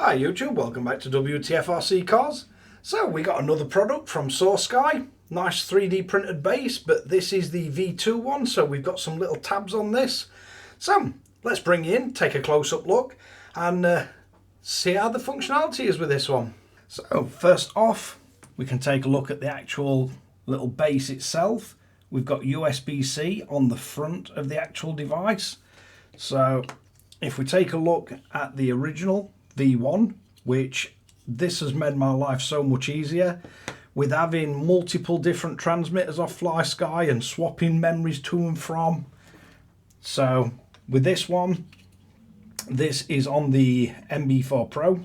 Hi YouTube, welcome back to Wtf Rc Cars. So we got another product from FLYSKY, nice 3D printed base, but this is the V2 one, so we've got some little tabs on this. So let's bring you in, take a close-up look and see how the functionality is with this one. So first off, we can take a look at the actual little base itself. We've got USB-C on the front of the actual device. So if we take a look at the original V1, which this has made my life so much easier with having multiple different transmitters off FLYSKY and swapping memories to and from. So with this one, this is on the NB4 Pro.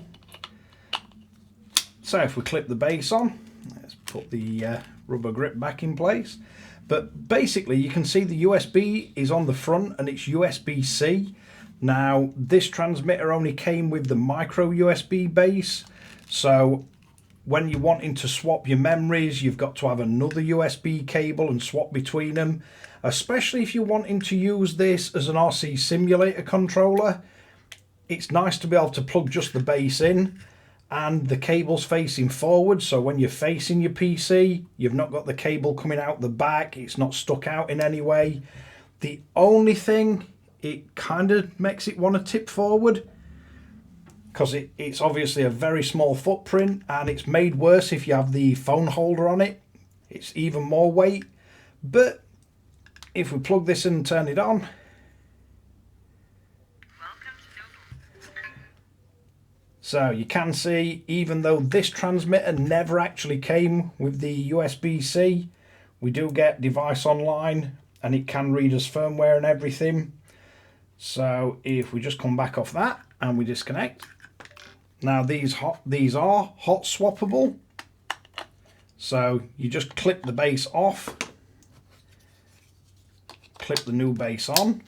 So if we clip the base on, let's put the rubber grip back in place. But basically you can see the USB is on the front and it's USB-C. Now this transmitter only came with the micro USB base, so when you're wanting to swap your memories you've got to have another USB cable and swap between them, especially if you're wanting to use this as an RC simulator controller. It's nice to be able to plug just the base in and the cable's facing forward, so when you're facing your PC you've not got the cable coming out the back, it's not stuck out in any way. The only thing, it kind of makes it want to tip forward because it's obviously a very small footprint, and it's made worse if you have the phone holder on it. It's even more weight. But if we plug this in and turn it on, so you can see, even though this transmitter never actually came with the USB-C, we do get device online and it can read us firmware and everything. So if we just come back off that and we disconnect, now these are hot swappable. So you just clip the base off, clip the new base on,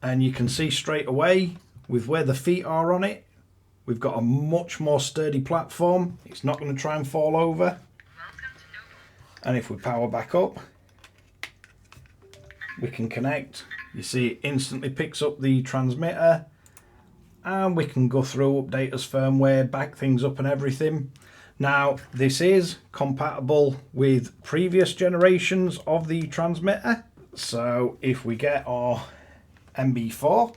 and you can see straight away with where the feet are on it, we've got a much more sturdy platform. It's not going to try and fall over. And if we power back up, we can connect. You see it instantly picks up the transmitter, and we can go through, update us firmware, back things up and everything. Now this is compatible with previous generations of the transmitter. So if we get our NB4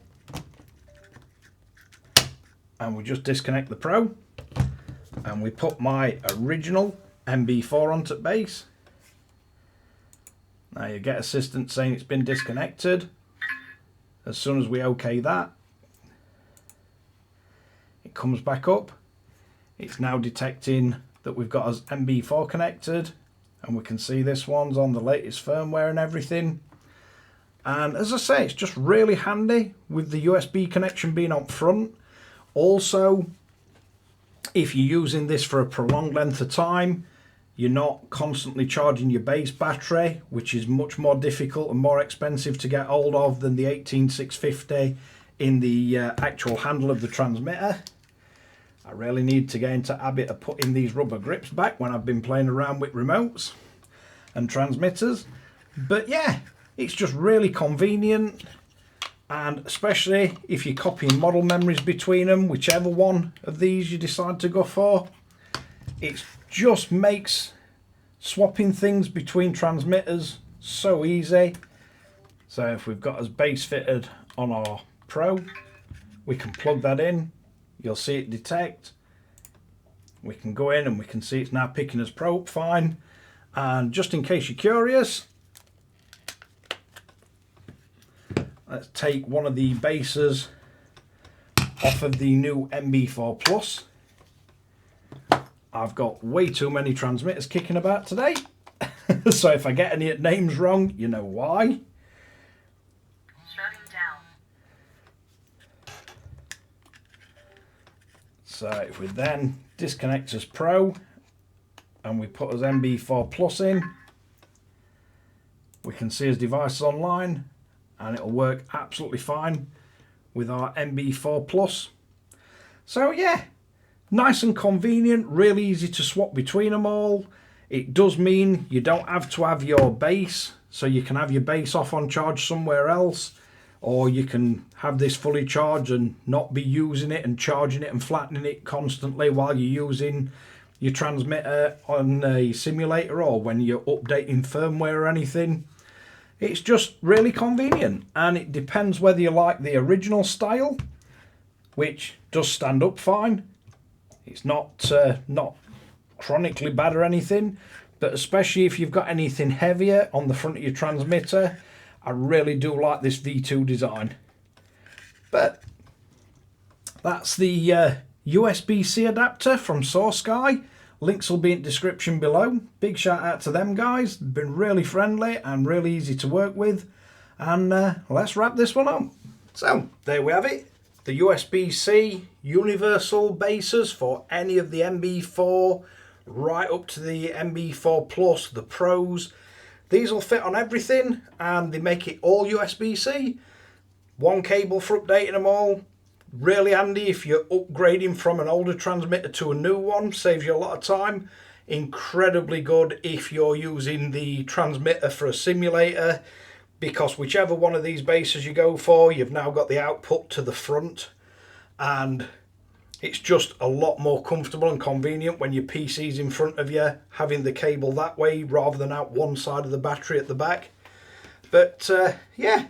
and we just disconnect the Pro and we put my original NB4 onto base, now you get assistance saying it's been disconnected. As soon as we OK that, it comes back up. It's now detecting that we've got us NB4 connected, and we can see this one's on the latest firmware and everything. And as I say, it's just really handy with the USB connection being up front. Also, if you're using this for a prolonged length of time, you're not constantly charging your base battery, which is much more difficult and more expensive to get hold of than the 18650 in the actual handle of the transmitter. I really need to get into habit of putting these rubber grips back when I've been playing around with remotes and transmitters. But yeah, it's just really convenient, and especially if you're copying model memories between them, whichever one of these you decide to go for, it just makes swapping things between transmitters so easy. So if we've got us base fitted on our Pro, we can plug that in, you'll see it detect, we can go in and we can see it's now picking us Pro up fine. And just in case you're curious, let's take one of the bases off of the new NB4 Plus. I've got way too many transmitters kicking about today, so if I get any names wrong, you know why. Shutting down. So if we then disconnect us Pro and we put us NB4 Plus in, we can see his device online and it'll work absolutely fine with our NB4 Plus. So yeah, nice and convenient, really easy to swap between them all. It does mean you don't have to have your base, so you can have your base off on charge somewhere else, or you can have this fully charged and not be using it and charging it and flattening it constantly while you're using your transmitter on a simulator or when you're updating firmware or anything. It's just really convenient, and it depends whether you like the original style, which does stand up fine. It's not chronically bad or anything, but especially if you've got anything heavier on the front of your transmitter, I really do like this V2 design. But that's the USB-C adapter from FLYSKY. Links will be in the description below. Big shout out to them guys. They've been really friendly and really easy to work with. And let's wrap this one up. So there we have it. The USB-C universal bases for any of the NB4 right up to the NB4 Plus, the Pros. These will fit on everything, and they make it all USB-C. One cable for updating them all. Really handy if you're upgrading from an older transmitter to a new one, saves you a lot of time. Incredibly good if you're using the transmitter for a simulator, because whichever one of these bases you go for, you've now got the output to the front, and it's just a lot more comfortable and convenient when your PC's in front of you, having the cable that way rather than out one side of the battery at the back. But yeah,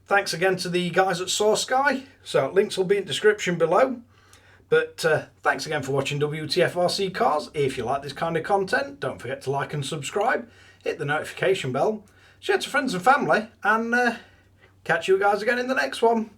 thanks again to the guys at FLYSKY. So links will be in the description below. But thanks again for watching Wtf Rc Cars. If you like this kind of content, don't forget to like and subscribe. Hit the notification bell. Share to friends and family. And catch you guys again in the next one.